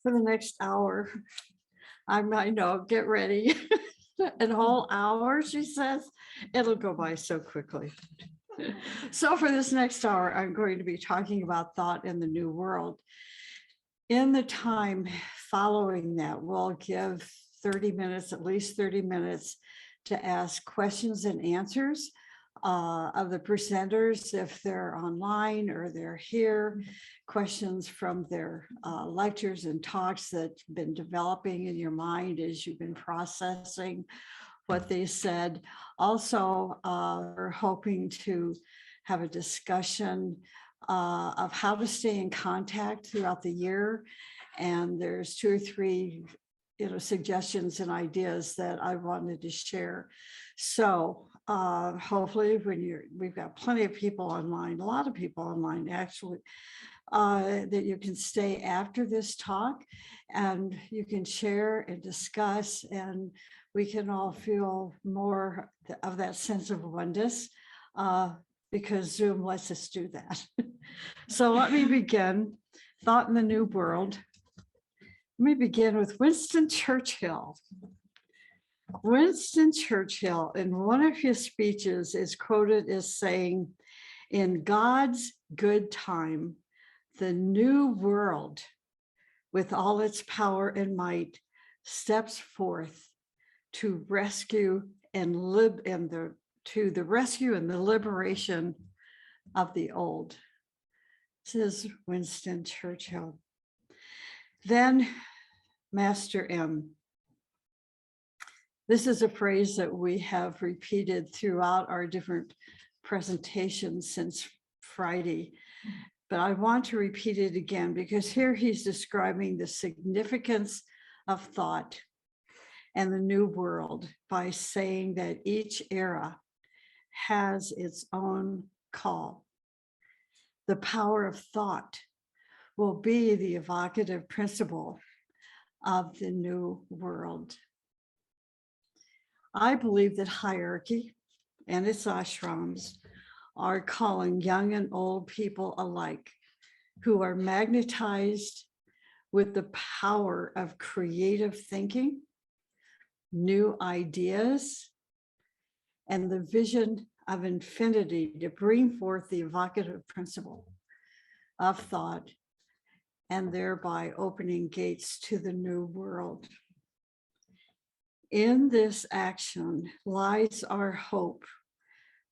for the next hour. I know, get ready. An whole hour, she says. It'll go by so quickly. So for this next hour, I'm going to be talking about thought in the new world. In the time following that, we'll give 30 minutes, at least 30 minutes, to ask questions and answers of the presenters, if they're online or they're here, questions from their lectures and talks that's been developing in your mind as you've been processing what they said. Also, we're hoping to have a discussion of how to stay in contact throughout the year. And there's 2 or 3 suggestions and ideas that I wanted to share. So hopefully we've got plenty of people online, a lot of people online actually, that you can stay after this talk and you can share and discuss, and we can all feel more of that sense of oneness because Zoom lets us do that. So let me begin. Thought in the New World. Let me begin with Winston Churchill. Winston Churchill, in one of his speeches, is quoted as saying, "In God's good time, the new world, with all its power and might, steps forth to rescue and the rescue and the liberation of the old," says Winston Churchill. Then Master M. This is a phrase that we have repeated throughout our different presentations since Friday, but I want to repeat it again because here he's describing the significance of thought and the new world by saying that each era has its own call. The power of thought will be the evocative principle of the new world. I believe that hierarchy and its ashrams are calling young and old people alike who are magnetized with the power of creative thinking, new ideas, and the vision of infinity to bring forth the evocative principle of thought and thereby opening gates to the new world. In this action lies our hope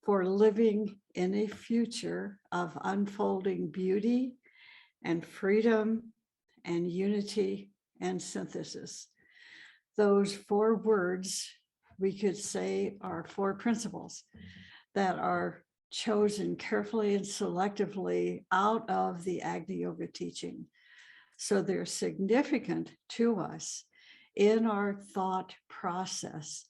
for living in a future of unfolding beauty and freedom and unity and synthesis. Those 4 words we could say are 4 principles that are chosen carefully and selectively out of the Agni Yoga teaching. So they're significant to us in our thought process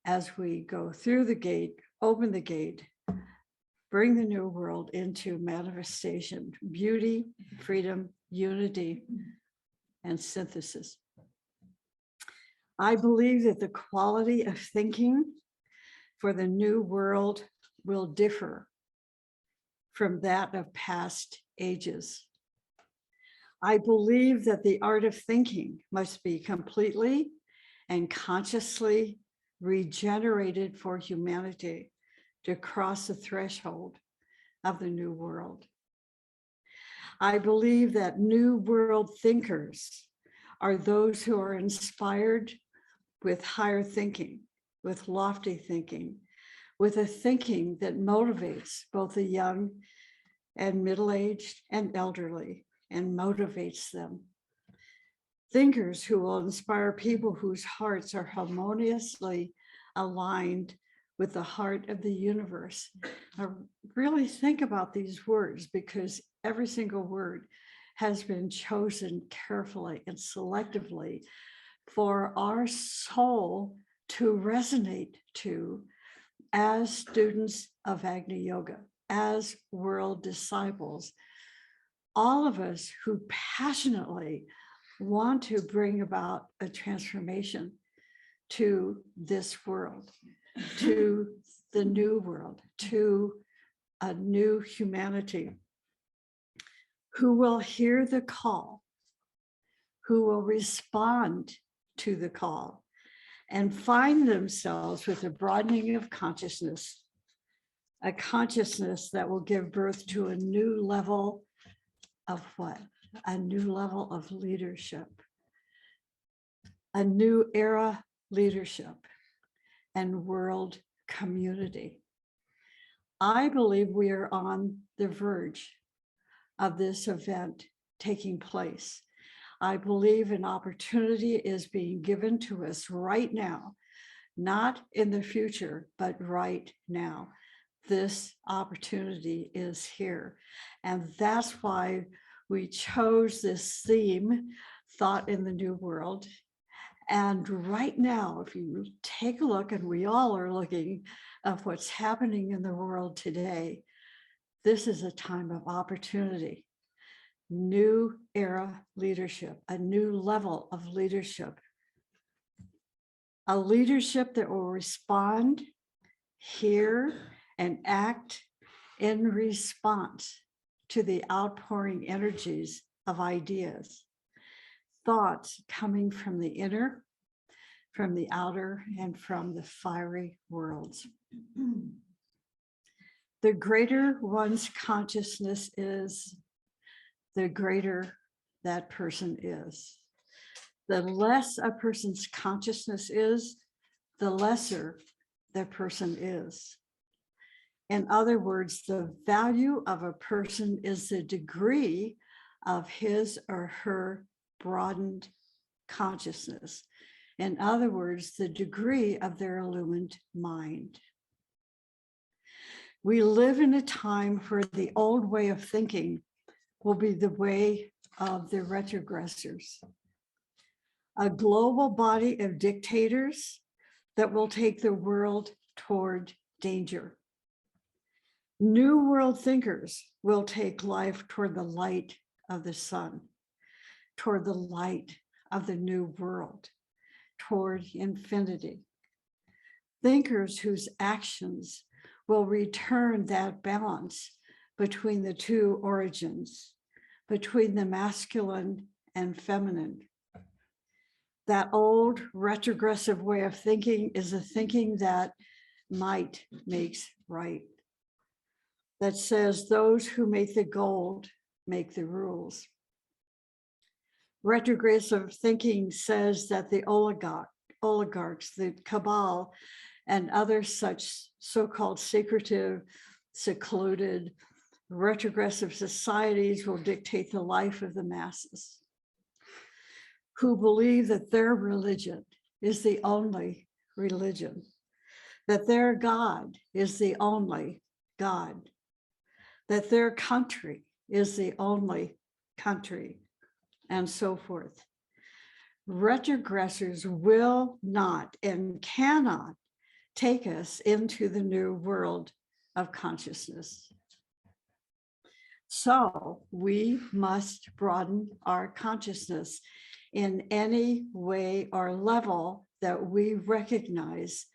as we go through the gate, open the gate, bring the new world into manifestation, beauty, freedom, unity, and synthesis. I believe that the quality of thinking for the new world will differ from that of past ages. I believe that the art of thinking must be completely and consciously regenerated for humanity to cross the threshold of the new world. I believe that new world thinkers are those who are inspired with higher thinking, with lofty thinking, with a thinking that motivates both the young and middle-aged and elderly, and motivates them. Thinkers who will inspire people whose hearts are harmoniously aligned with the heart of the universe. I really think about these words because every single word has been chosen carefully and selectively for our soul to resonate to as students of Agni Yoga, as world disciples. All of us who passionately want to bring about a transformation to this world, to the new world, to a new humanity, who will hear the call, who will respond to the call and find themselves with a broadening of consciousness, a consciousness that will give birth to a new level of what? A new level of leadership, a new era leadership and world community. I believe we are on the verge of this event taking place. I believe an opportunity is being given to us right now, not in the future, but right now. This opportunity is here. And that's why we chose this theme, Thought in the New World. And right now, if you take a look, and we all are looking at what's happening in the world today, this is a time of opportunity. New era leadership, a new level of leadership, a leadership that will respond, hear, and act in response to the outpouring energies of ideas, thoughts coming from the inner, from the outer, and from the fiery worlds. The greater one's consciousness is, the greater that person is. The less a person's consciousness is, the lesser the person is. In other words, the value of a person is the degree of his or her broadened consciousness. In other words, the degree of their illumined mind. We live in a time where the old way of thinking will be the way of the retrogressors, a global body of dictators that will take the world toward danger. New world thinkers will take life toward the light of the sun, toward the light of the new world, toward infinity. Thinkers whose actions will return that balance between the two origins, between the masculine and feminine. That old retrogressive way of thinking is a thinking that might makes right, that says those who make the gold make the rules. Retrogressive thinking says that the oligarchs, the cabal, and other such so-called secretive, secluded, retrogressive societies will dictate the life of the masses, who believe that their religion is the only religion, that their God is the only God, that their country is the only country, and so forth. Retrogressors will not and cannot take us into the new world of consciousness. So we must broaden our consciousness in any way or level that we recognize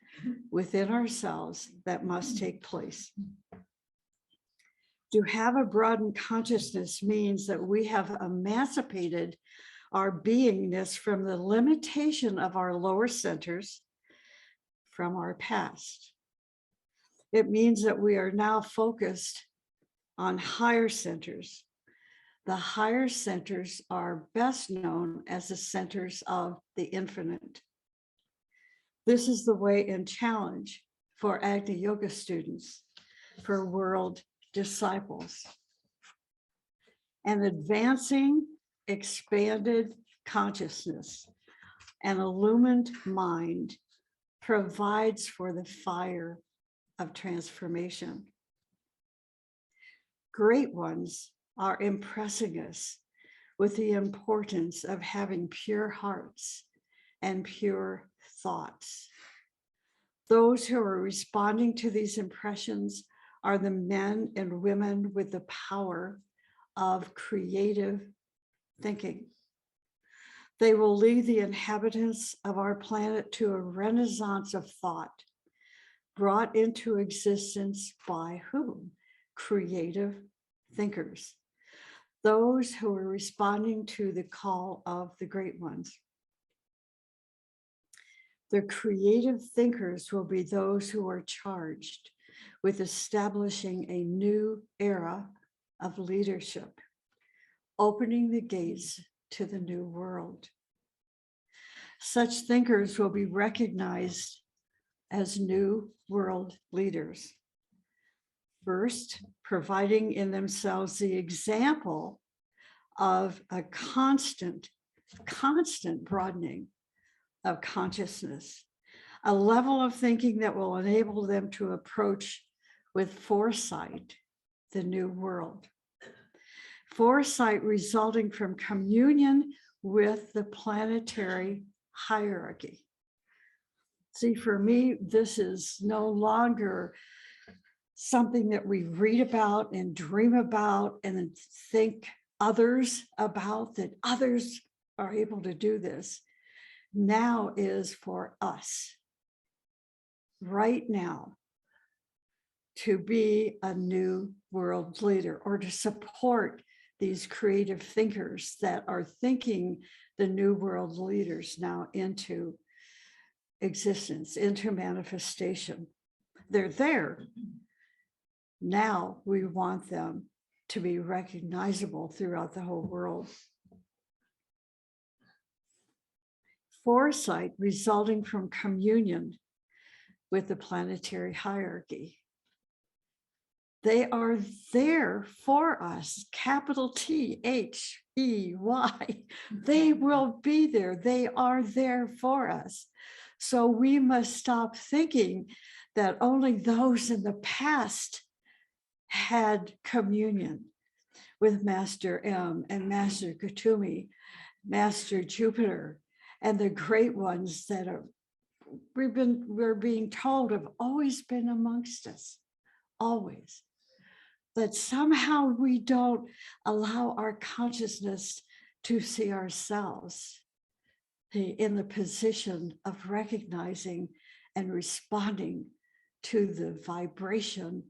within ourselves that must take place. To have a broadened consciousness means that we have emancipated our beingness from the limitation of our lower centers, from our past. It means that we are now focused on higher centers. The higher centers are best known as the centers of the infinite. This is the way and challenge for Agni Yoga students, for world disciples. An advancing, expanded consciousness, an illumined mind provides for the fire of transformation. Great ones are impressing us with the importance of having pure hearts and pure thoughts. Those who are responding to these impressions are the men and women with the power of creative thinking. They will lead the inhabitants of our planet to a renaissance of thought, brought into existence by whom? Creative thinkers. those who are responding to the call of the great ones. The creative thinkers will be those who are charged with establishing a new era of leadership, opening the gates to the new world. Such thinkers will be recognized as new world leaders. First, providing in themselves the example of a constant broadening of consciousness, a level of thinking that will enable them to approach with foresight the new world. Foresight resulting from communion with the planetary hierarchy. See, for me, this is no longer something that we read about and dream about and then think others about, that others are able to do this. Now is for us, right now, to be a new world leader or to support these creative thinkers that are thinking the new world leaders now into existence, into manifestation. They're there. Now we want them to be recognizable throughout the whole world. Foresight resulting from communion with the planetary hierarchy. They are there for us, capital T-H-E-Y. They will be there. They are there for us. So we must stop thinking that only those in the past had communion with Master M and Master Kutumi, Master Jupiter, and the great ones that we're being told have always been amongst us, always. That somehow we don't allow our consciousness to see ourselves in the position of recognizing and responding to the vibration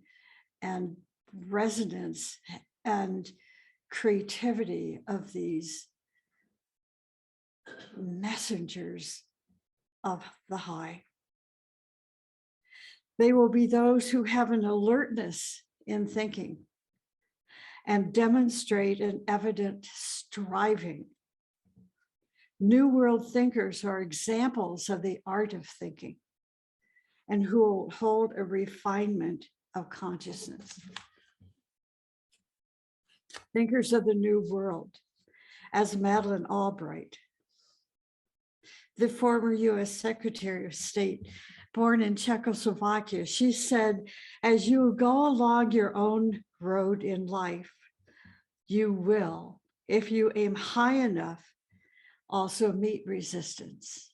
and resonance and creativity of these messengers of the high. They will be those who have an alertness in thinking and demonstrate an evident striving. New world thinkers are examples of the art of thinking and who will hold a refinement of consciousness. Thinkers of the new world, as Madeleine Albright, the former US Secretary of State, born in Czechoslovakia, she said, as you go along your own road in life, you will, if you aim high enough, also meet resistance.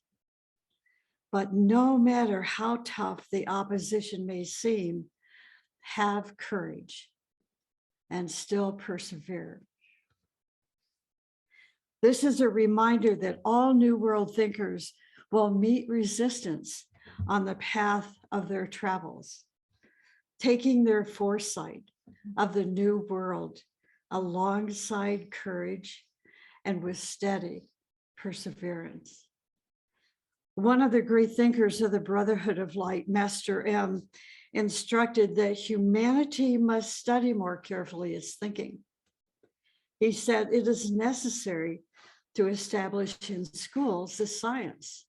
But no matter how tough the opposition may seem, have courage and still persevere. This is a reminder that all New World thinkers will meet resistance on the path of their travels, taking their foresight of the new world alongside courage and with steady perseverance. One of the great thinkers of the Brotherhood of Light, Master M, instructed that humanity must study more carefully its thinking. He said it is necessary to establish in schools the science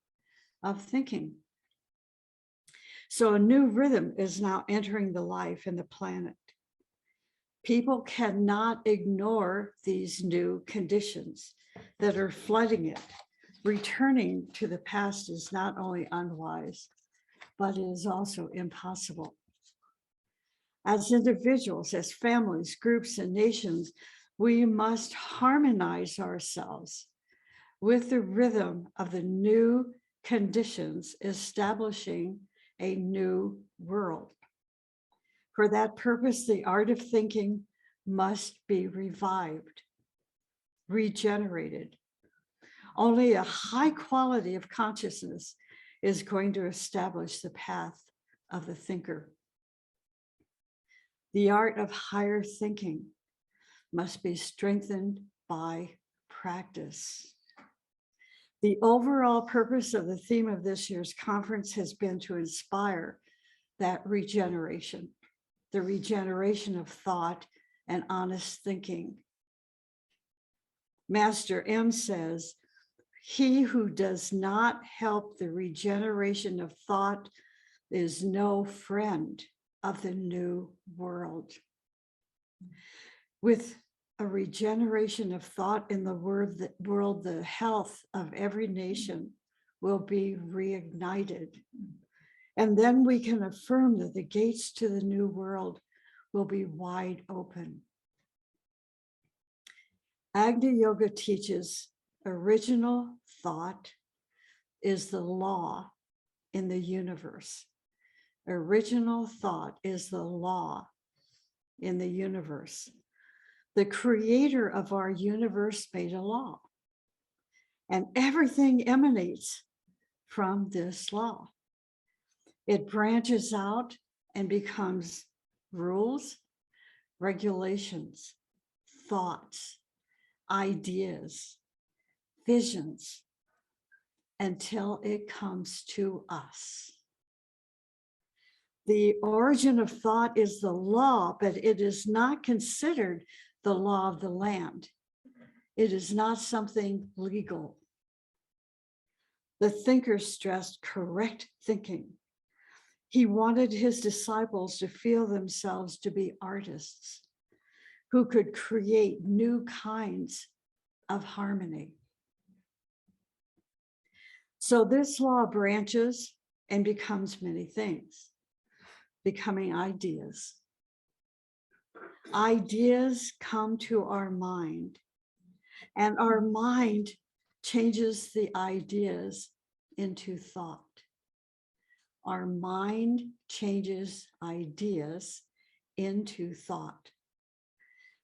of thinking. So a new rhythm is now entering the life and the planet. People cannot ignore these new conditions that are flooding it. Returning to the past is not only unwise, but it is also impossible. As individuals, as families, groups, and nations, we must harmonize ourselves with the rhythm of the new conditions establishing a new world. For that purpose, the art of thinking must be revived, regenerated. Only a high quality of consciousness is going to establish the path of the thinker. The art of higher thinking must be strengthened by practice. The overall purpose of the theme of this year's conference has been to inspire that regeneration, the regeneration of thought and honest thinking. Master M says, "He who does not help the regeneration of thought is no friend of the new world." With a regeneration of thought in the world, the health of every nation will be reignited. And then we can affirm that the gates to the new world will be wide open. Agni Yoga teaches original thought is the law in the universe. Original thought is the law in the universe. The creator of our universe made a law, and everything emanates from this law. It branches out and becomes rules, regulations, thoughts, ideas, visions, until it comes to us. The origin of thought is the law, but it is not considered the law of the land. It is not something legal. The thinker stressed correct thinking. He wanted his disciples to feel themselves to be artists who could create new kinds of harmony. So this law branches and becomes many things, becoming ideas. Ideas come to our mind, and our mind changes the ideas into thought. Our mind changes ideas into thought.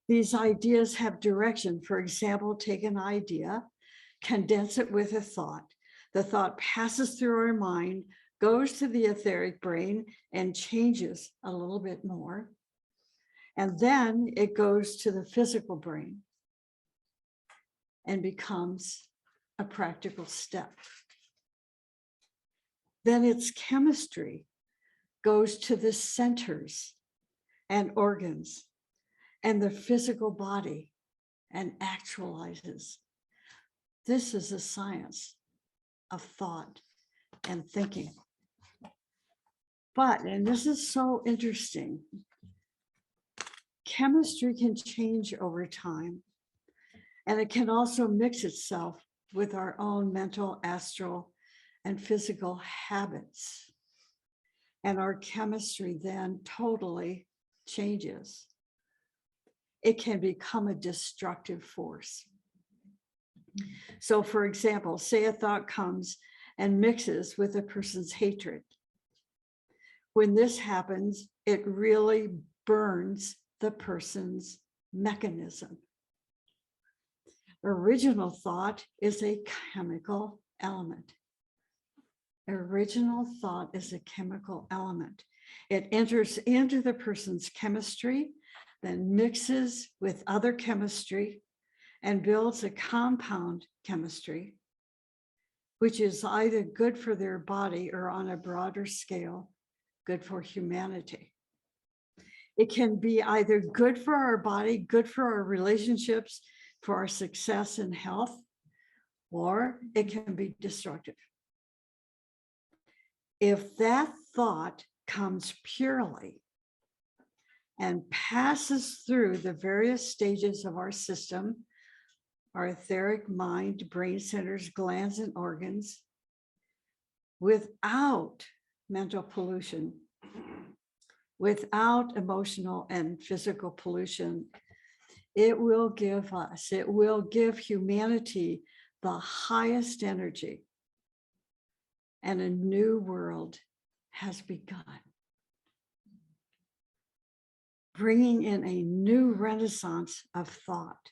These ideas have direction. For example, take an idea, condense it with a thought. The thought passes through our mind, goes to the etheric brain, and changes a little bit more. And then it goes to the physical brain and becomes a practical step. Then its chemistry goes to the centers and organs and the physical body and actualizes. This is a science of thought and thinking. But, and this is so interesting, chemistry can change over time, and it can also mix itself with our own mental, astral, and physical habits. And our chemistry then totally changes. It can become a destructive force. So for example, say a thought comes and mixes with a person's hatred. When this happens, it really burns the person's mechanism. Original thought is a chemical element. Original thought is a chemical element. It enters into the person's chemistry, then mixes with other chemistry and builds a compound chemistry, which is either good for their body or on a broader scale, good for humanity. It can be either good for our body, good for our relationships, for our success and health, or it can be destructive. If that thought comes purely and passes through the various stages of our system, our etheric mind, brain centers, glands, and organs, without mental pollution, without emotional and physical pollution, it will give humanity the highest energy, and a new world has begun, bringing in a new renaissance of thought,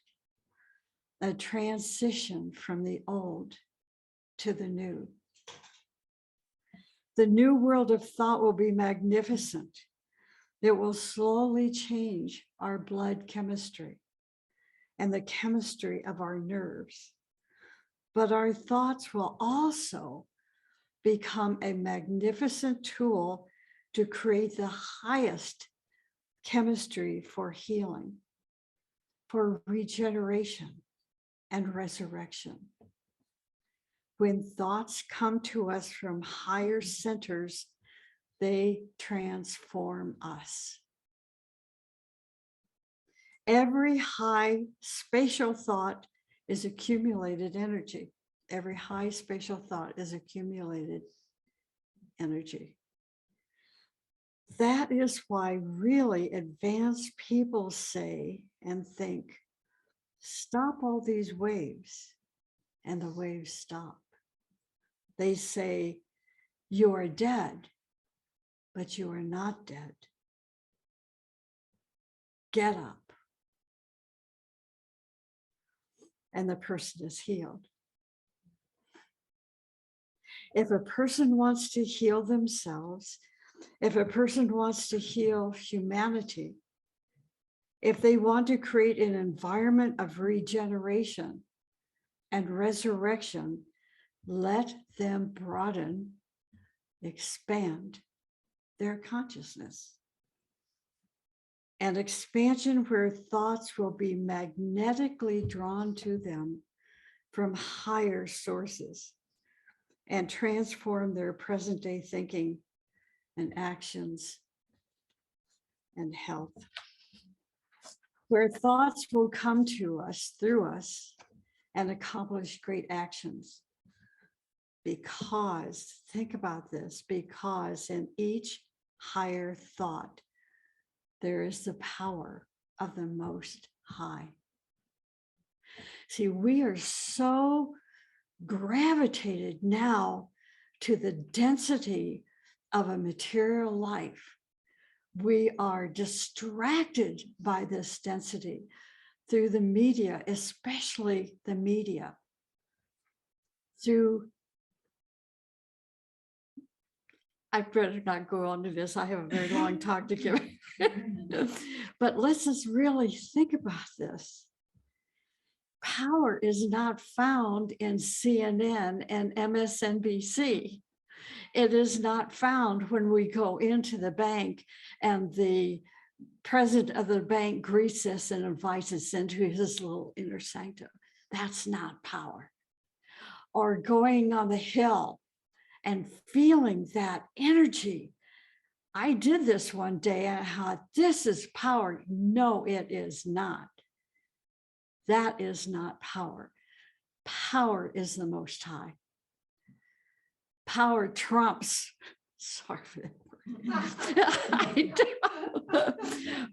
a transition from the old to the new. The new world of thought will be magnificent. It will slowly change our blood chemistry. and the chemistry of our nerves. But our thoughts will also become a magnificent tool to create the highest chemistry for healing, for regeneration and resurrection. When thoughts come to us from higher centers, they transform us. Every high spatial thought is accumulated energy. Every high spatial thought is accumulated energy. That is why really advanced people say and think, stop all these waves, and the waves stop. They say, you are dead, but you are not dead. Get up. And the person is healed. If a person wants to heal themselves, if a person wants to heal humanity, if they want to create an environment of regeneration and resurrection, let them broaden, expand their consciousness. And expansion where thoughts will be magnetically drawn to them from higher sources and transform their present day thinking and actions and health. Where thoughts will come to us through us and accomplish great actions. Because, think about this, because in each higher thought, there is the power of the Most High. See, we are so gravitated now to the density of a material life. We are distracted by this density through the media, especially the media, through, I better not go on to this. I have a very long talk to give. But let's just really think about this. Power is not found in CNN and MSNBC. It is not found when we go into the bank and the president of the bank greets us and invites us into his little inner sanctum. That's not power. Or going on the hill and feeling that energy. I did this one day and I thought, this is power. No, it is not. That is not power. Power is the Most High. Power trumps, sorry for that.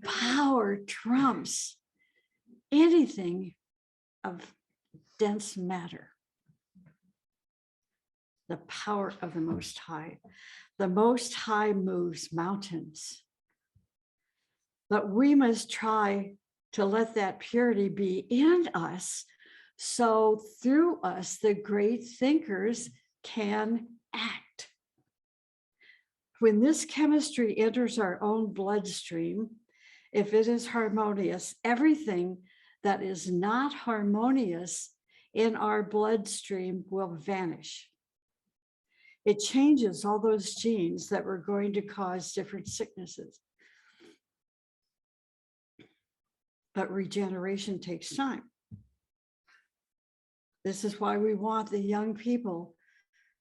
Power trumps anything of dense matter. The power of the Most High. The Most High moves mountains. But we must try to let that purity be in us, so through us, the great thinkers can act. When this chemistry enters our own bloodstream, if it is harmonious, everything that is not harmonious in our bloodstream will vanish. It changes all those genes that were going to cause different sicknesses. But regeneration takes time. This is why we want the young people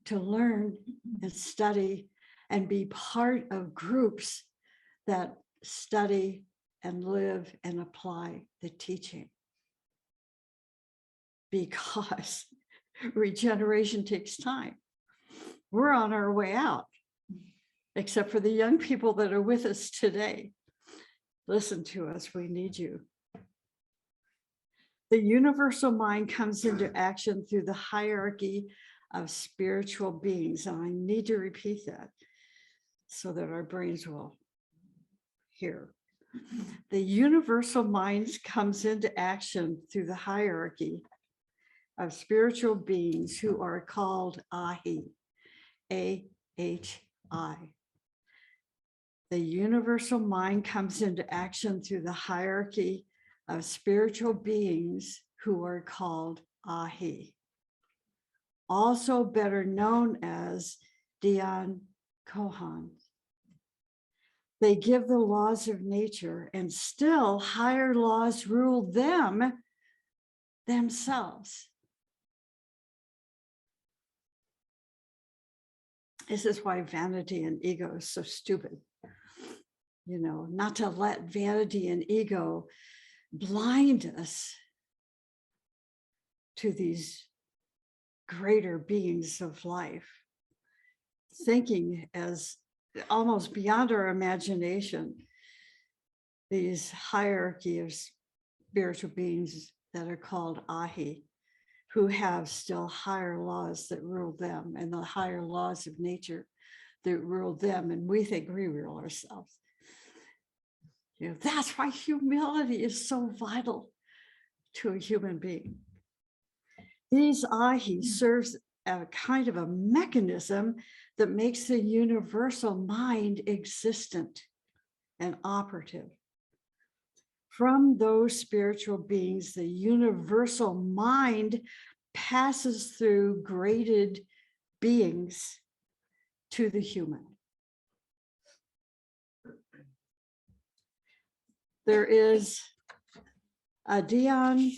to learn and study and be part of groups that study and live and apply the teaching. Because regeneration takes time. We're on our way out, except for the young people that are with us today. Listen to us, we need you. The universal mind comes into action through the hierarchy of spiritual beings. And I need to repeat that so that our brains will hear. The universal mind comes into action through the hierarchy of spiritual beings who are called Ahi, A-H-I. The universal mind comes into action through the hierarchy of spiritual beings who are called Ahi, also better known as Dhyan Kohan. They give the laws of nature, and still higher laws rule them themselves. This is why vanity and ego is so stupid. You know, not to let vanity and ego blind us to these greater beings of life, thinking as almost beyond our imagination, these hierarchy of spiritual beings that are called Ahi, who have still higher laws that rule them, and the higher laws of nature that rule them, and we think we rule ourselves. You know, that's why humility is so vital to a human being. These Ahi serves a kind of a mechanism that makes the universal mind existent and operative. From those spiritual beings, the universal mind passes through graded beings to the human. There is a Dhyan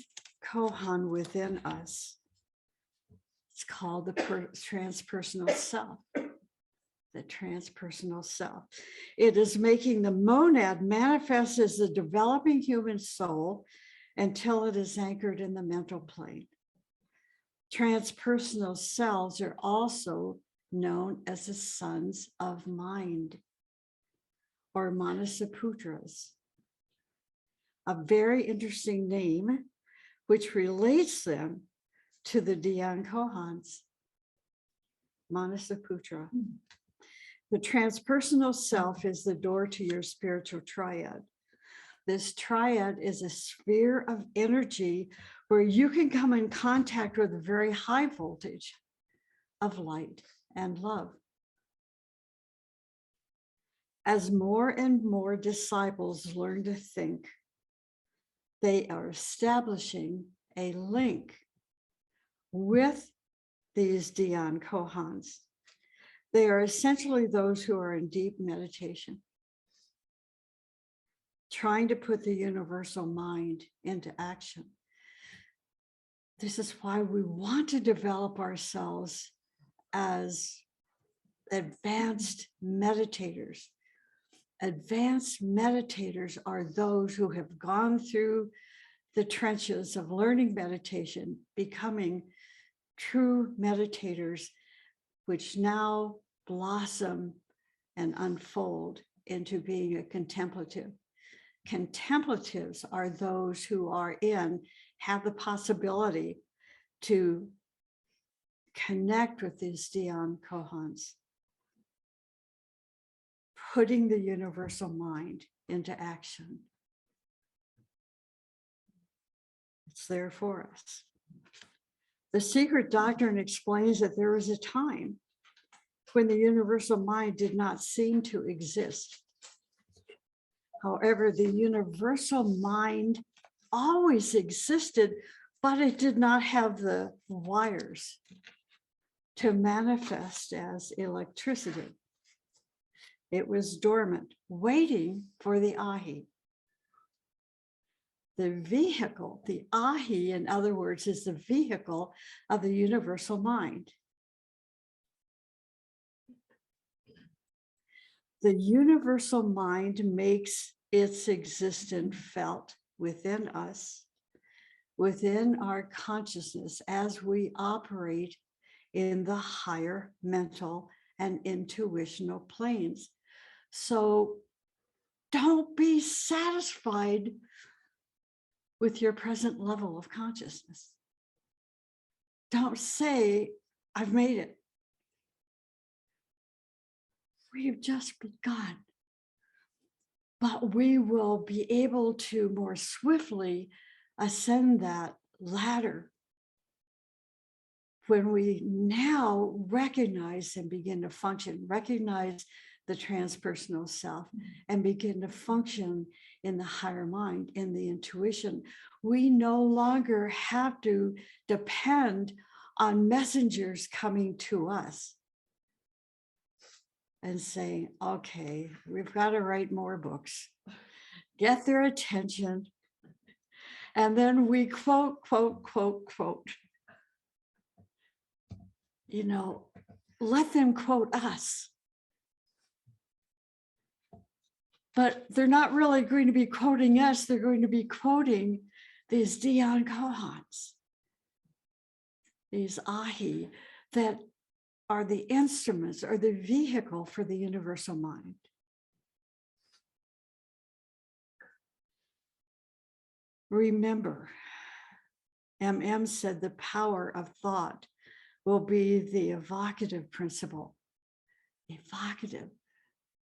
Kohan within us. It's called the transpersonal self. The transpersonal self. It is making the monad manifest as the developing human soul until it is anchored in the mental plane. Transpersonal selves are also known as the sons of mind, or Manasaputras, a very interesting name which relates them to the Dhyan Kohans. Manasaputra. The transpersonal self is the door to your spiritual triad. This triad is a sphere of energy where you can come in contact with a very high voltage of light and love. As more and more disciples learn to think, they are establishing a link with these Dhyan Kohans. They are essentially those who are in deep meditation, trying to put the universal mind into action. This is why we want to develop ourselves as advanced meditators. Advanced meditators are those who have gone through the trenches of learning meditation, becoming true meditators, which now blossom and unfold into being a contemplative. Contemplatives are those who have the possibility to connect with these Dhyan Kohans, putting the universal mind into action. It's there for us. The secret doctrine explains that there was a time when the universal mind did not seem to exist. However, the universal mind always existed, but it did not have the wires to manifest as electricity. It was dormant, waiting for the Ahi. The vehicle, the Ahi, in other words, is the vehicle of the universal mind. The universal mind makes its existence felt within us, within our consciousness, as we operate in the higher mental and intuitional planes. So don't be satisfied with your present level of consciousness. Don't say, I've made it. We have just begun. But we will be able to more swiftly ascend that ladder when we now recognize and begin to function, recognize the transpersonal self, and begin to function in the higher mind, in the intuition. We no longer have to depend on messengers coming to us and saying, okay, we've got to write more books, get their attention. And then we quote, quote, quote, quote. You know, let them quote us. But they're not really going to be quoting us. They're going to be quoting these Dion Kohans, these Ahi, that are the instruments or the vehicle for the universal mind. Remember, MM said the power of thought will be the evocative principle. Evocative,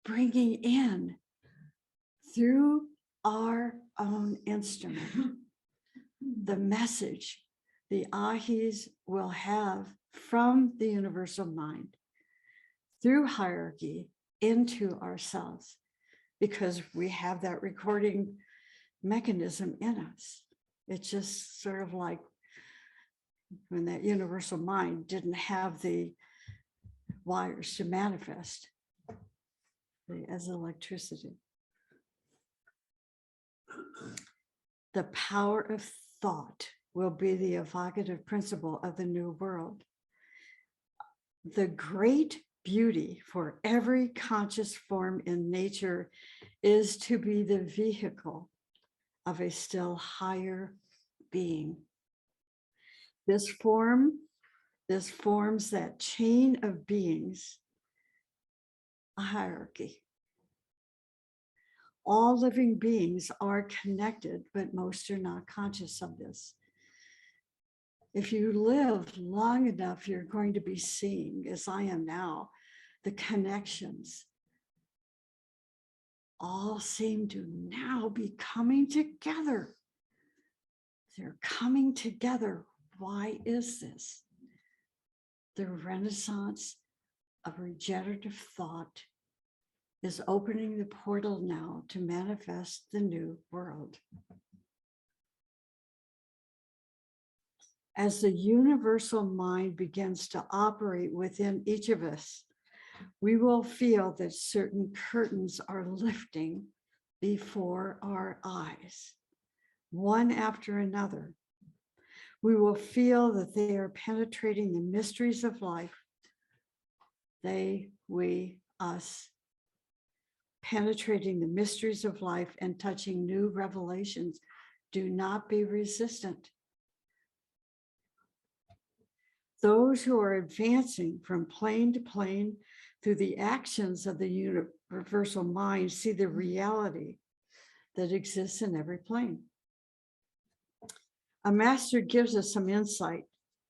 bringing in through our own instrument, the message the Ahis will have from the universal mind through hierarchy into ourselves, because we have that recording mechanism in us. It's just sort of like when that universal mind didn't have the wires to manifest as electricity. The power of thought will be the evocative principle of the new world. The great beauty for every conscious form in nature is to be the vehicle of a still higher being. This forms that chain of beings, a hierarchy. All living beings are connected, but most are not conscious of this. If you live long enough, you're going to be seeing, as I am now, the connections all seem to now be coming together. They're coming together. Why is this? The renaissance of regenerative thought is opening the portal now to manifest the new world. As the universal mind begins to operate within each of us, we will feel that certain curtains are lifting before our eyes, one after another. We will feel that they are penetrating the mysteries of life. They, we, us, penetrating the mysteries of life and touching new revelations. Do not be resistant. Those who are advancing from plane to plane through the actions of the universal mind see the reality that exists in every plane. A master gives us some insight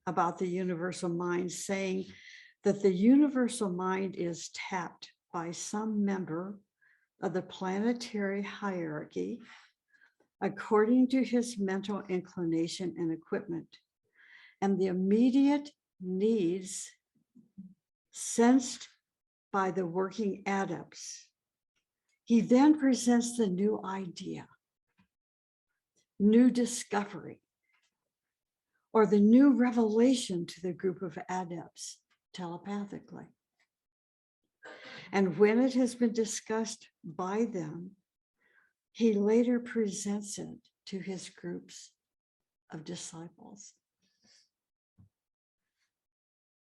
about the universal mind, saying that the universal mind is tapped by some member of the planetary hierarchy according to his mental inclination and equipment, and the immediate needs sensed by the working adepts. He then presents the new idea, new discovery, or the new revelation to the group of adepts telepathically. And when it has been discussed by them, he later presents it to his groups of disciples.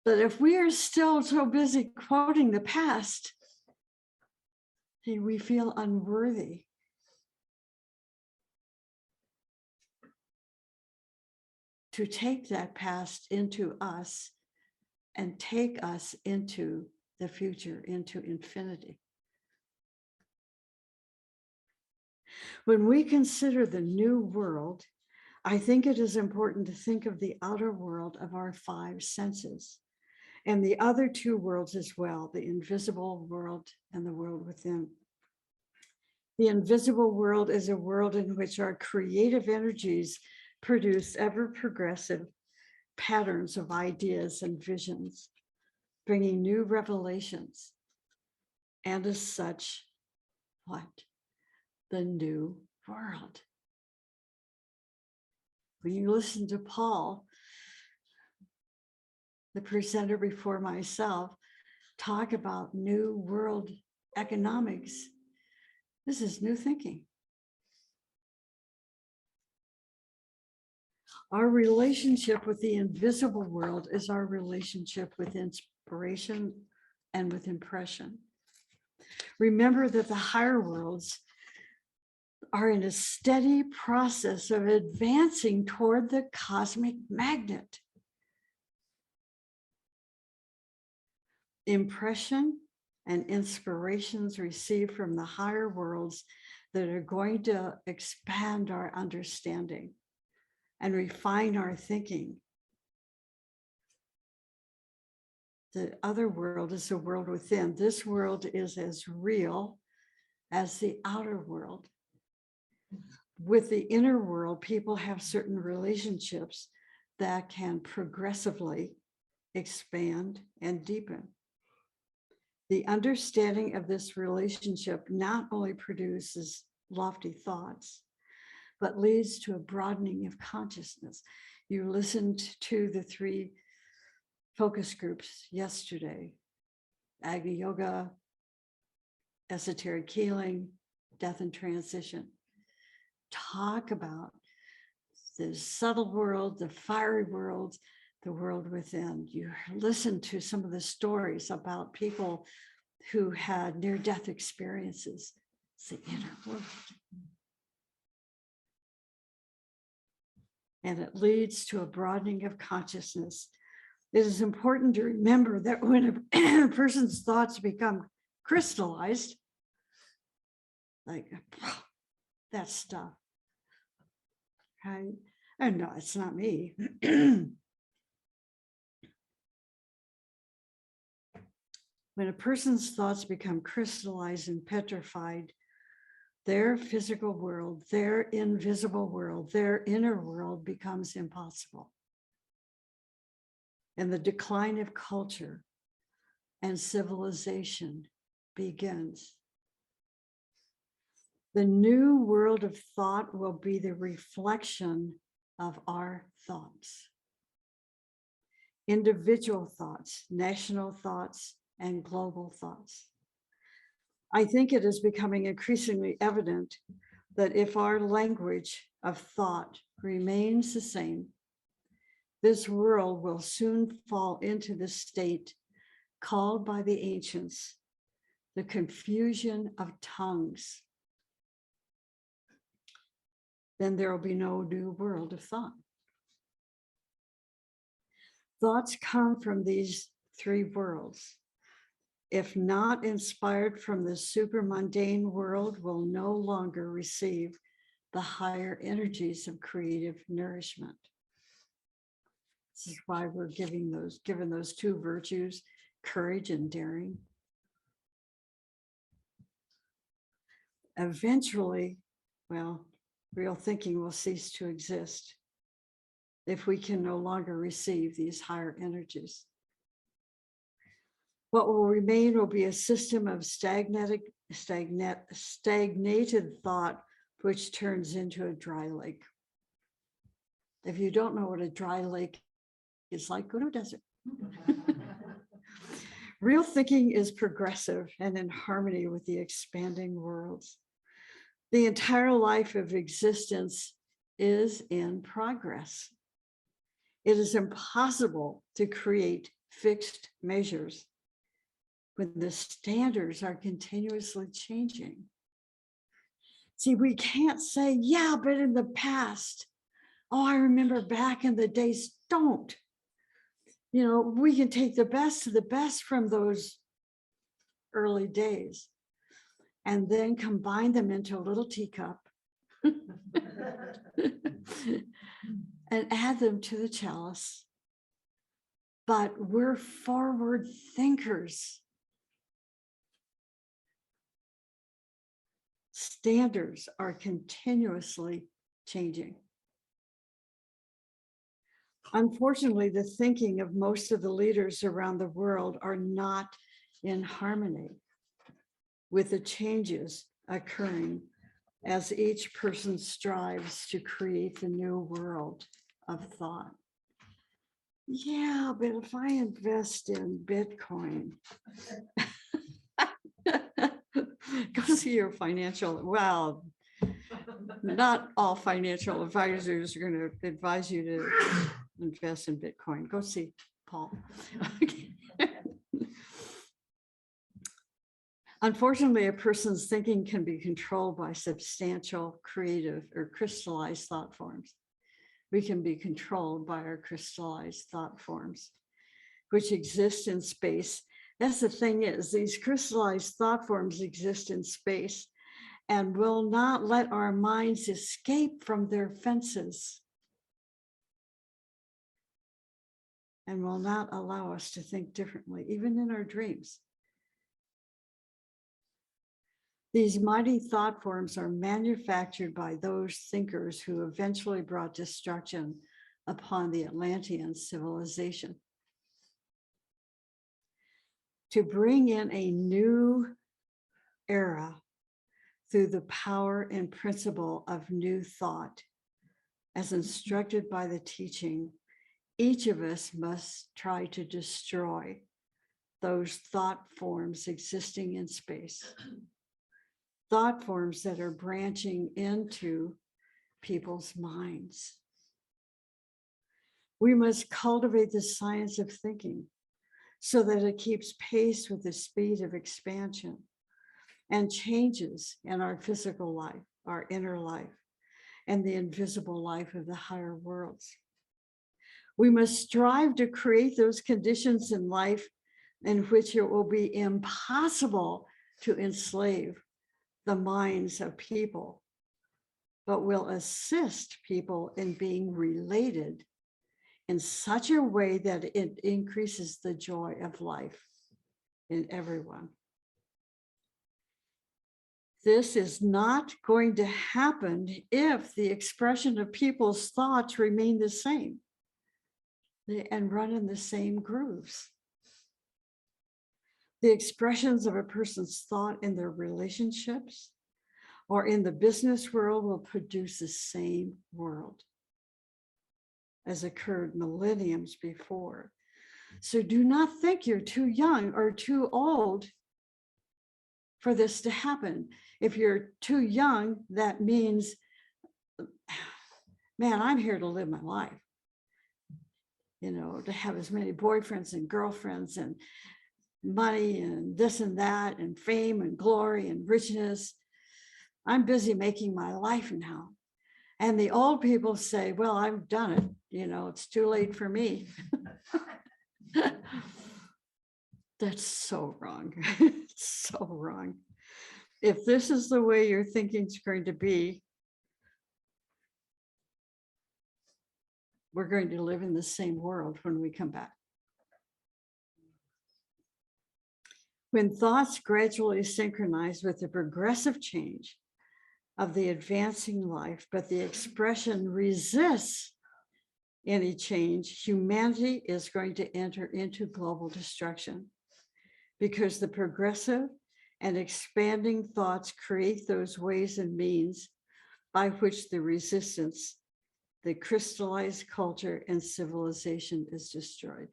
But if we are still so busy quoting the past, we feel unworthy. To take that past into us and take us into the future, into infinity. When we consider the new world, I think it is important to think of the outer world of our five senses and the other two worlds as well, the invisible world and the world within. The invisible world is a world in which our creative energies produce ever progressive patterns of ideas and visions, bringing new revelations. and as such, what? The new world. When you listen to Paul, the presenter before myself, talk about new world economics, this is new thinking. Our relationship with the invisible world is our relationship with inspiration and with impression. Remember that the higher worlds are in a steady process of advancing toward the cosmic magnet. Impression and inspirations received from the higher worlds that are going to expand our understanding and refine our thinking. The other world is the world within. This world is as real as the outer world. With the inner world, people have certain relationships that can progressively expand and deepen. The understanding of this relationship not only produces lofty thoughts, but leads to a broadening of consciousness. You listened to the 3 focus groups yesterday: Agni Yoga, esoteric healing, death and transition. Talk about the subtle world, the fiery world, the world within. You listen to some of the stories about people who had near-death experiences. It's the inner world. And it leads to a broadening of consciousness. It is important to remember that when a person's thoughts become crystallized, like that stuff, right? And no, it's not me. When a person's thoughts become crystallized and petrified, their physical world, their invisible world, their inner world becomes impossible. And the decline of culture and civilization begins. The new world of thought will be the reflection of our thoughts. Individual thoughts, national thoughts, and global thoughts. I think it is becoming increasingly evident that if our language of thought remains the same, this world will soon fall into the state called by the ancients the confusion of tongues. Then there will be no new world of thought. Thoughts come from these 3 worlds. If not inspired from the supramundane world, will no longer receive the higher energies of creative nourishment. This is why we're given those 2 virtues, courage and daring. Eventually, well, real thinking will cease to exist if we can no longer receive these higher energies. What will remain will be a system of stagnated thought, which turns into a dry lake. If you don't know what a dry lake is like, go to a desert. Real thinking is progressive and in harmony with the expanding worlds. The entire life of existence is in progress. It is impossible to create fixed measures when the standards are continuously changing. See, we can't say, yeah, but in the past, oh, I remember back in the days. Don't. You know, we can take the best of the best from those early days and then combine them into a little teacup and add them to the chalice. But we're forward thinkers. Standards are continuously changing. Unfortunately, the thinking of most of the leaders around the world are not in harmony. with the changes occurring as each person strives to create the new world of thought. Yeah, but if I invest in Bitcoin, go see your financial, well, not all financial advisors are going to advise you to invest in Bitcoin. Go see Paul. Unfortunately, a person's thinking can be controlled by substantial, creative, or crystallized thought forms. We can be controlled by our crystallized thought forms, which exist in space. That's the thing is, these crystallized thought forms exist in space and will not let our minds escape from their fences and will not allow us to think differently, even in our dreams. These mighty thought forms are manufactured by those thinkers who eventually brought destruction upon the Atlantean civilization. To bring in a new era through the power and principle of new thought, as instructed by the teaching, each of us must try to destroy those thought forms existing in space. Thought forms that are branching into people's minds. We must cultivate the science of thinking so that it keeps pace with the speed of expansion and changes in our physical life, our inner life, and the invisible life of the higher worlds. We must strive to create those conditions in life in which it will be impossible to enslave the minds of people, but will assist people in being related in such a way that it increases the joy of life in everyone. This is not going to happen if the expression of people's thoughts remain the same and run in the same grooves. The expressions of a person's thought in their relationships or in the business world will produce the same world as occurred millenniums before. So do not think you're too young or too old for this to happen. If you're too young, that means, man, I'm here to live my life. You know, to have as many boyfriends and girlfriends and money and this and that and fame and glory and richness. I'm busy making my life now. And the old people say, well, I've done it. You know, it's too late for me. That's so wrong. It's so wrong. If this is the way your thinking is going to be, we're going to live in the same world when we come back. When thoughts gradually synchronize with the progressive change of the advancing life, but the expression resists any change, humanity is going to enter into global destruction because the progressive and expanding thoughts create those ways and means by which the resistance, the crystallized culture and civilization is destroyed.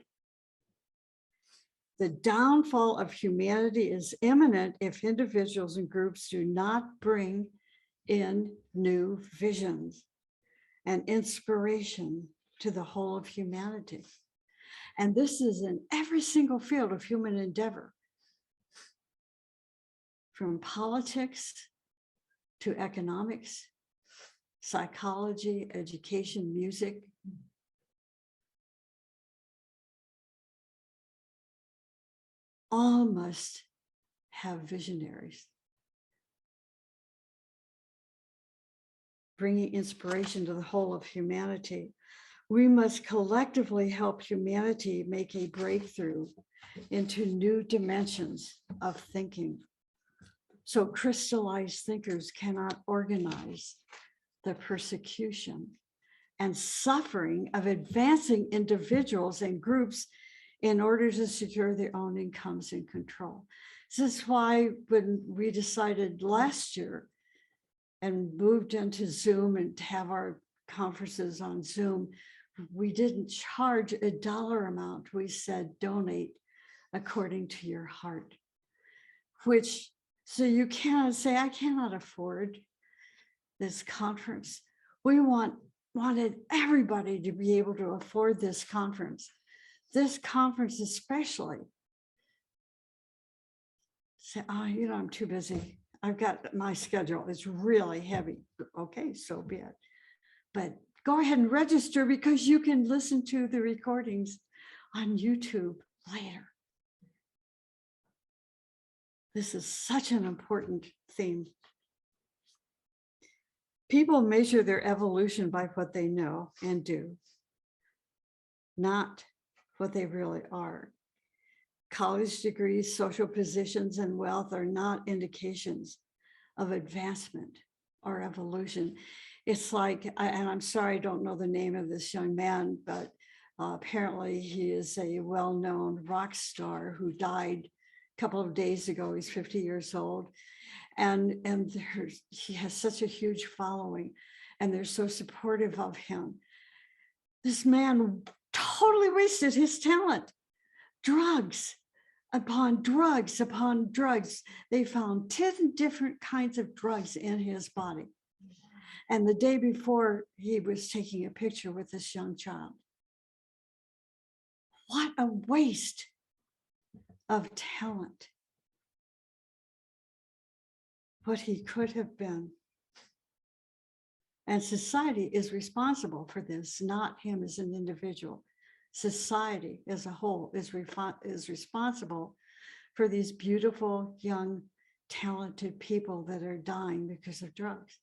The downfall of humanity is imminent if individuals and groups do not bring in new visions and inspiration to the whole of humanity. And this is in every single field of human endeavor, from politics to economics, psychology, education, music. All must have visionaries, bringing inspiration to the whole of humanity. We must collectively help humanity make a breakthrough into new dimensions of thinking. So crystallized thinkers cannot organize the persecution and suffering of advancing individuals and groups in order to secure their own incomes and control. This is why when we decided last year and moved into Zoom and to have our conferences on Zoom, we didn't charge a dollar amount. We said donate according to your heart, which, so you cannot say, I cannot afford this conference. We wanted everybody to be able to afford this conference. This conference especially. Say, oh, you know, I'm too busy. I've got my schedule. It's really heavy. Okay, so be it. But go ahead and register because you can listen to the recordings on YouTube later. This is such an important theme. People measure their evolution by what they know and do, not what they really are. College degrees, social positions, and wealth are not indications of advancement or evolution. It's like, and I'm sorry, I don't know the name of this young man, but apparently he is a well-known rock star who died a couple of days ago. He's 50 years old. And he has such a huge following, and they're so supportive of him. This man totally wasted his talent. Drugs upon drugs upon drugs. They found 10 different kinds of drugs in his body. And the day before, he was taking a picture with this young child. What a waste of talent. What he could have been. And society is responsible for this, not him as an individual. Society as a whole is responsible for these beautiful, young, talented people that are dying because of drugs.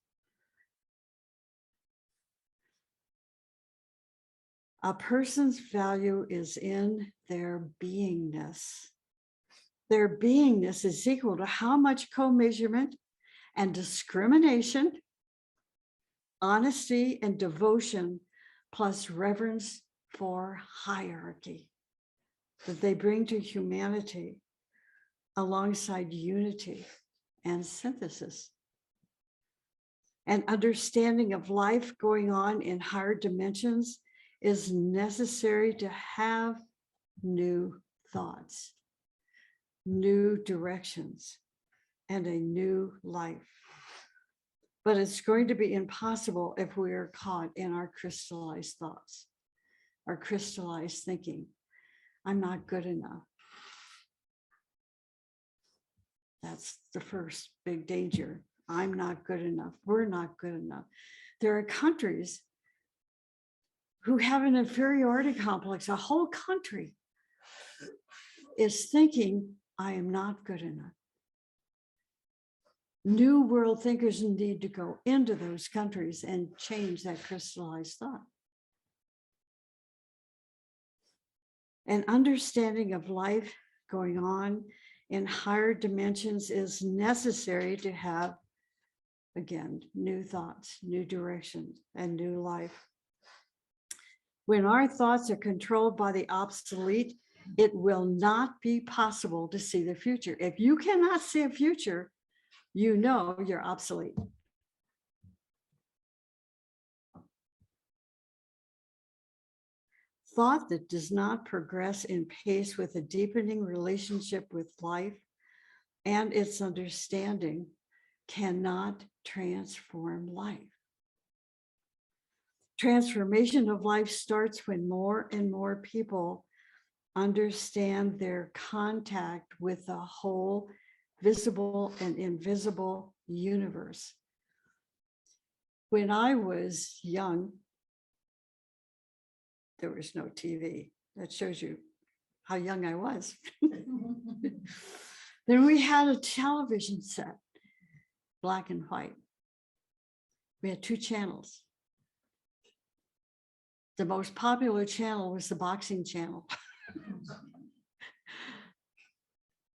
A person's value is in their beingness. Their beingness is equal to how much co-measurement and discrimination, honesty and devotion, plus reverence for hierarchy that they bring to humanity alongside unity and synthesis. An understanding of life going on in higher dimensions is necessary to have new thoughts, new directions, and a new life. But it's going to be impossible if we are caught in our crystallized thoughts, our crystallized thinking. I'm not good enough. That's the first big danger. I'm not good enough. We're not good enough. There are countries who have an inferiority complex. A whole country is thinking, I am not good enough. New world thinkers need to go into those countries and change that crystallized thought. An understanding of life going on in higher dimensions is necessary to have, again, new thoughts, new directions, and new life. When our thoughts are controlled by the obsolete, it will not be possible to see the future. If you cannot see a future, you know you're obsolete. Thought that does not progress in pace with a deepening relationship with life and its understanding cannot transform life. Transformation of life starts when more and more people understand their contact with the whole visible and invisible universe. When I was young, there was no TV. That shows you how young I was. Then we had a television set, black and white. We had 2 channels. The most popular channel was the boxing channel.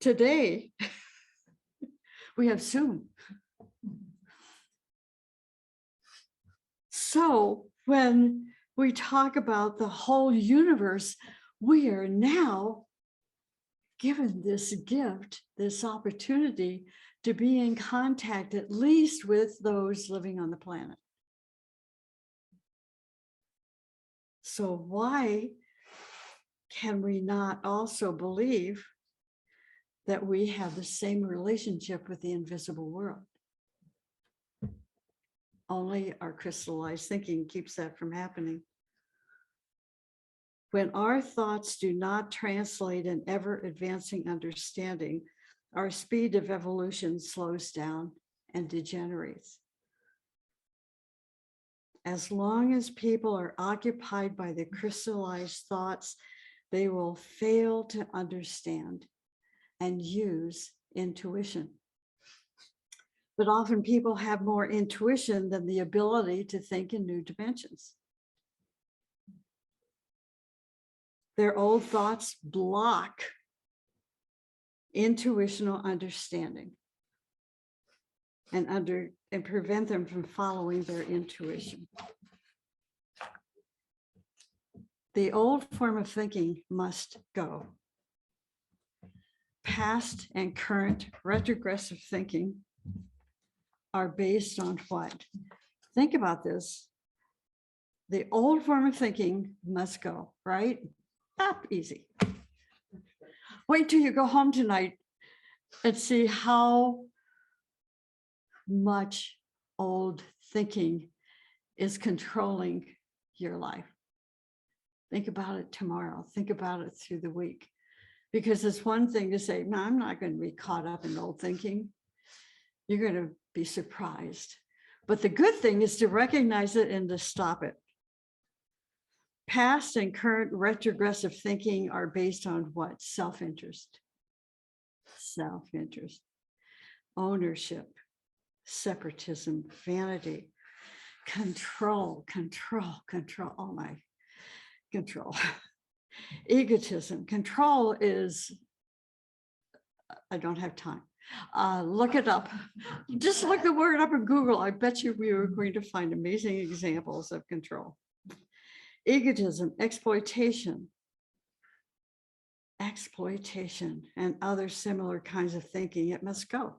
Today, we have Zoom. So when we talk about the whole universe, we are now given this gift, this opportunity to be in contact at least with those living on the planet. So why can we not also believe that we have the same relationship with the invisible world? Only our crystallized thinking keeps that from happening. When our thoughts do not translate in ever advancing understanding, our speed of evolution slows down and degenerates. As long as people are occupied by the crystallized thoughts, they will fail to understand and use intuition. But often people have more intuition than the ability to think in new dimensions. Their old thoughts block intuitional understanding and prevent them from following their intuition. The old form of thinking must go. Past and current retrogressive thinking are based on what? Think about this. The old form of thinking must go, right? Easy. Wait till you go home tonight and see how much old thinking is controlling your life. Think about it tomorrow. Think about it through the week. Because it's one thing to say, no, I'm not going to be caught up in old thinking. You're going to be surprised. But the good thing is to recognize it and to stop it. Past and current retrogressive thinking are based on what? Self-interest. Self-interest. Ownership. Separatism. Vanity. Control. Oh my. Control. Egotism. Control is, I don't have time. Look it up. Just look the word up in Google. I bet you we are going to find amazing examples of control. Egotism, exploitation, and other similar kinds of thinking. It must go.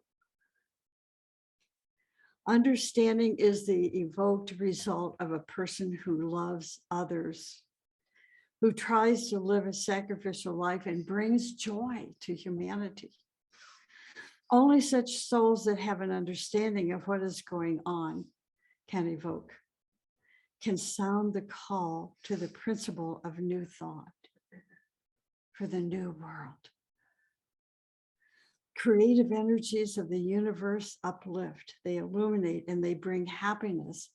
Understanding is the evoked result of a person who loves others, who tries to live a sacrificial life and brings joy to humanity. Only such souls that have an understanding of what is going on can evoke, can sound the call to the principle of new thought for the new world. Creative energies of the universe uplift, they illuminate, and they bring happiness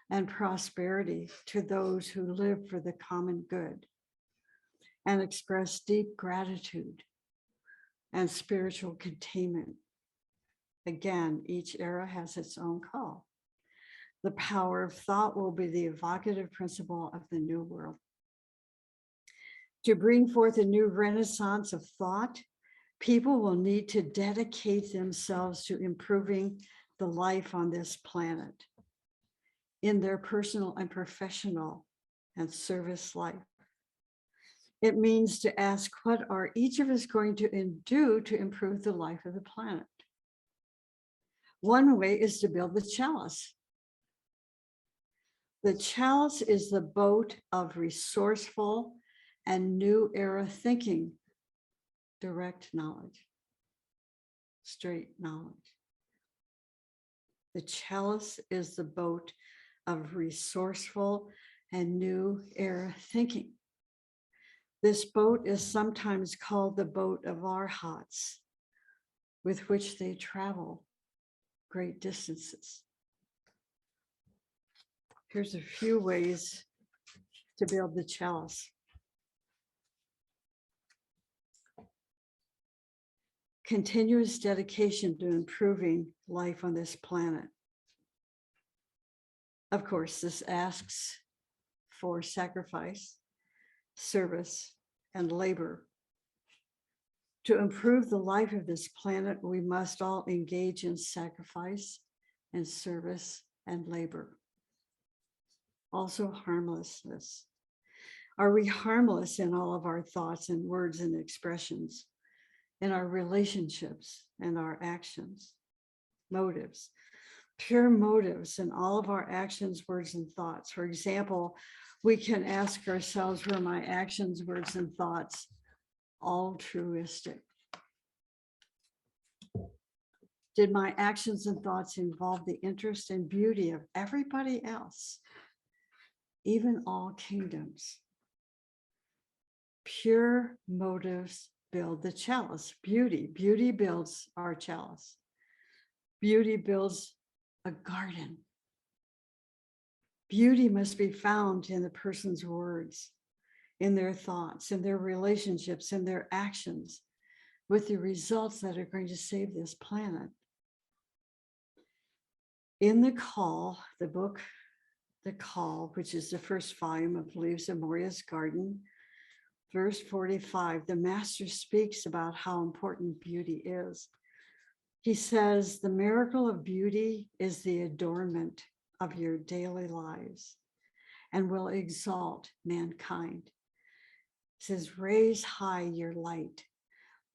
and prosperity to those who live for the common good and express deep gratitude and spiritual containment. Again, each era has its own call. The power of thought will be the evocative principle of the new world. To bring forth a new renaissance of thought, people will need to dedicate themselves to improving the life on this planet in their personal and professional and service life. It means to ask, what are each of us going to do to improve the life of the planet? One way is to build the chalice. The chalice is the boat of resourceful and new era thinking, direct knowledge, straight knowledge. The chalice is the boat of resourceful and new era thinking. This boat is sometimes called the boat of arhats, with which they travel great distances. Here's a few ways to build the chalice. Continuous dedication to improving life on this planet. Of course, this asks for sacrifice, service, and labor. To improve the life of this planet, we must all engage in sacrifice and service and labor. Also harmlessness. Are we harmless in all of our thoughts and words and expressions? in our relationships and our actions, motives, pure motives in all of our actions, words, and thoughts. For example, we can ask ourselves, were my actions, words, and thoughts altruistic? Did my actions and thoughts involve the interest and beauty of everybody else, even all kingdoms? Pure motives build the chalice. Beauty builds our chalice. Beauty builds a garden. Beauty must be found in the person's words, in their thoughts, in their relationships, in their actions, with the results that are going to save this planet. In The Call, the book, The Call, which is the first volume of Leaves of Moria's Garden, verse 45, the master speaks about how important beauty is. He says, the miracle of beauty is the adornment of your daily lives and will exalt mankind. He says, raise high your light,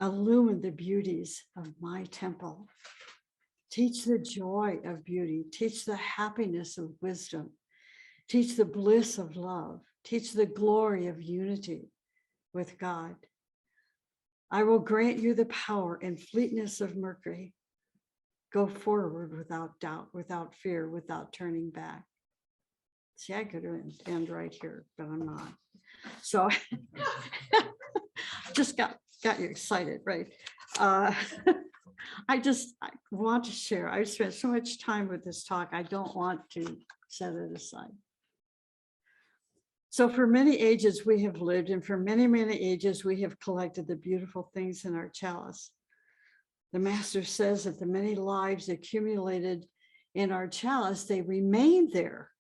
illumine the beauties of my temple. Teach the joy of beauty, teach the happiness of wisdom, teach the bliss of love, teach the glory of unity with God. I will grant you the power and fleetness of Mercury. Go forward without doubt, without fear, without turning back. See, I could end right here, but I'm not. So just got you excited, right? I want to share. I spent so much time with this talk. I don't want to set it aside. So for many ages we have lived, and for many, many ages we have collected the beautiful things in our chalice. The master says that the many lives accumulated in our chalice, they remain there.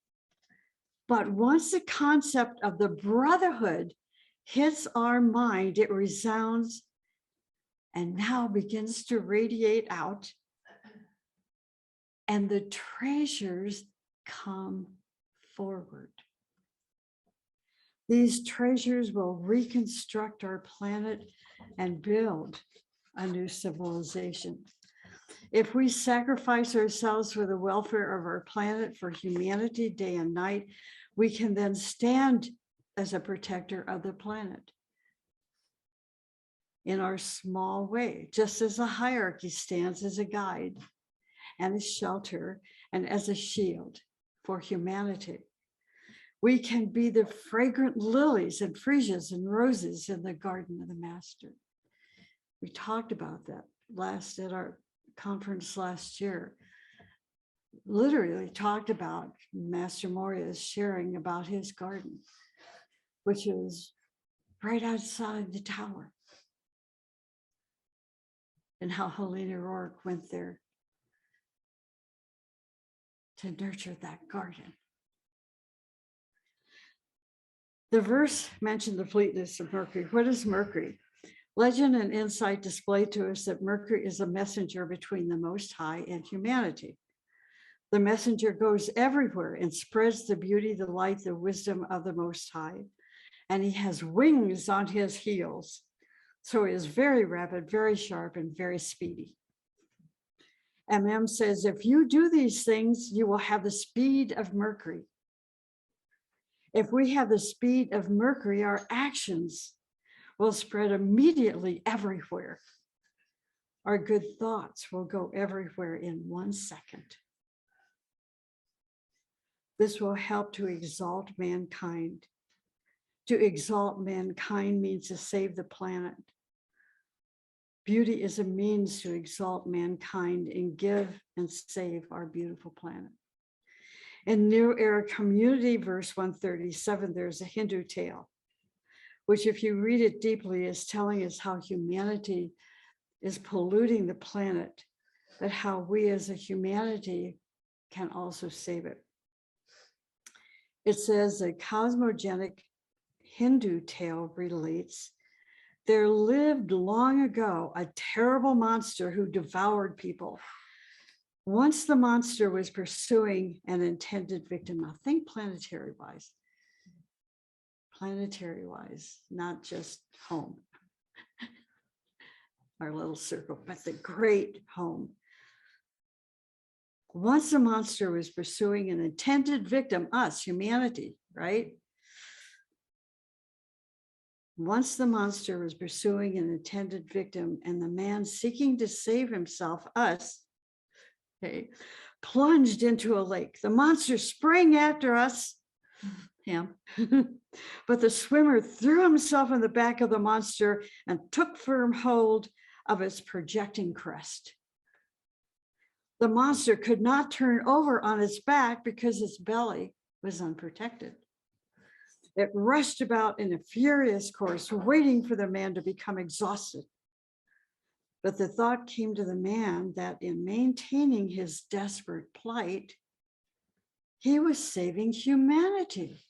But once the concept of the brotherhood hits our mind, it resounds and now begins to radiate out, and the treasures come forward. These treasures will reconstruct our planet and build a new civilization. If we sacrifice ourselves for the welfare of our planet, for humanity, day and night, we can then stand as a protector of the planet in our small way, just as a hierarchy stands as a guide and a shelter and as a shield for humanity. We can be the fragrant lilies and freesias and roses in the garden of the master. We talked about that at our conference last year. Literally talked about Master Moria's sharing about his garden, which is right outside the tower, and how Helena Rourke went there to nurture that garden. The verse mentioned the fleetness of Mercury. What is Mercury? Legend and insight display to us that Mercury is a messenger between the Most High and humanity. The messenger goes everywhere and spreads the beauty, the light, the wisdom of the Most High. And he has wings on his heels. So he is very rapid, very sharp, and very speedy. MM says, if you do these things, you will have the speed of Mercury. If we have the speed of Mercury, our actions will spread immediately everywhere. Our good thoughts will go everywhere in 1 second. This will help to exalt mankind. To exalt mankind means to save the planet. Beauty is a means to exalt mankind and give and save our beautiful planet. In New Era Community, verse 137, there's a Hindu tale, which if you read it deeply is telling us how humanity is polluting the planet, but how we as a humanity can also save it. It says a cosmogenic Hindu tale relates, there lived long ago a terrible monster who devoured people. Once the monster was pursuing an intended victim. Now think planetary-wise, not just home. our little circle, but the great home. Once the monster was pursuing an intended victim, us, humanity, right? Once the monster was pursuing an intended victim and the man seeking to save himself, us, okay, plunged into a lake. The monster sprang after us, him, but the swimmer threw himself on the back of the monster and took firm hold of its projecting crest. The monster could not turn over on its back because its belly was unprotected. It rushed about in a furious course, waiting for the man to become exhausted. But the thought came to the man that in maintaining his desperate plight, he was saving humanity.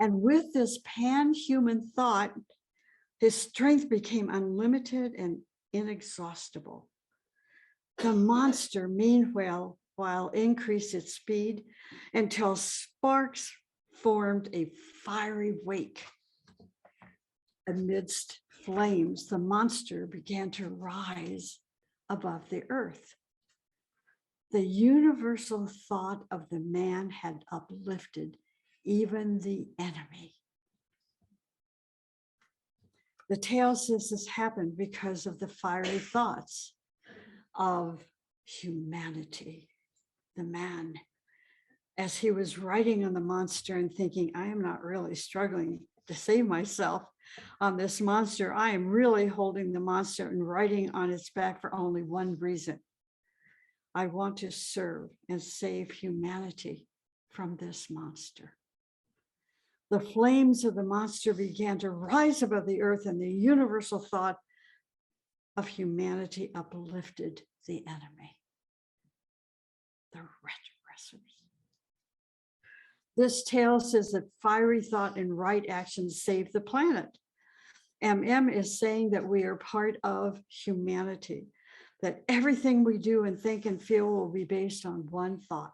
And with this pan-human thought, his strength became unlimited and inexhaustible. The monster, meanwhile, increased its speed until sparks formed a fiery wake. Amidst flames, the monster began to rise above the earth. The universal thought of the man had uplifted even the enemy. The tale says this happened because of the fiery thoughts of humanity. The man, as he was riding on the monster and thinking, I am not really struggling to save myself on this monster. I am really holding the monster and riding on its back for only one reason. I want to serve and save humanity from this monster. The flames of the monster began to rise above the earth, and the universal thought of humanity uplifted the enemy, the retrogressors. This tale says that fiery thought and right action save the planet. MM is saying that we are part of humanity, that everything we do and think and feel will be based on one thought.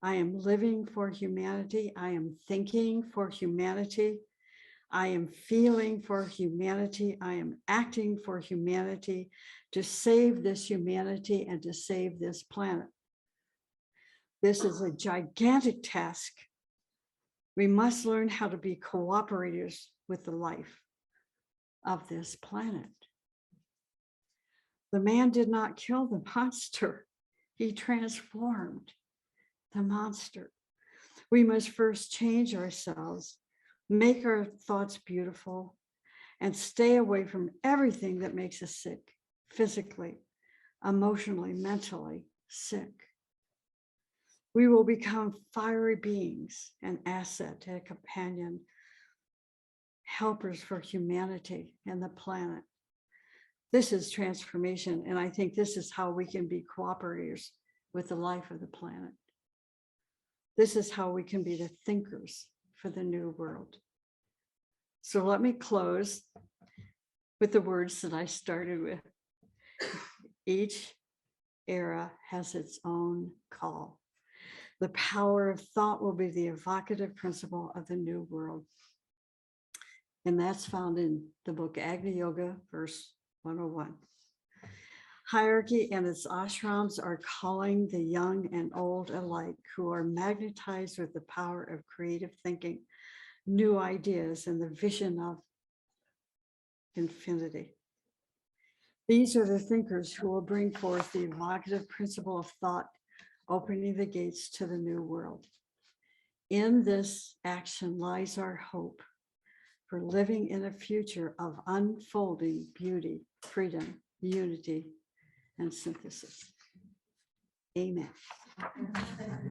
I am living for humanity. I am thinking for humanity. I am feeling for humanity. I am acting for humanity to save this humanity and to save this planet. This is a gigantic task. We must learn how to be cooperators with the life of this planet. The man did not kill the monster. He transformed the monster. We must first change ourselves, make our thoughts beautiful, and stay away from everything that makes us sick, physically, emotionally, mentally sick. We will become fiery beings, an asset, a companion, helpers for humanity and the planet. This is transformation, and I think this is how we can be cooperators with the life of the planet. This is how we can be the thinkers for the new world. So let me close with the words that I started with. Each era has its own call. The power of thought will be the evocative principle of the new world. And that's found in the book Agni Yoga, verse 101. Hierarchy and its ashrams are calling the young and old alike who are magnetized with the power of creative thinking, new ideas, and the vision of infinity. These are the thinkers who will bring forth the evocative principle of thought, opening the gates to the new world. In this action lies our hope for living in a future of unfolding beauty, freedom, unity, and synthesis. Amen.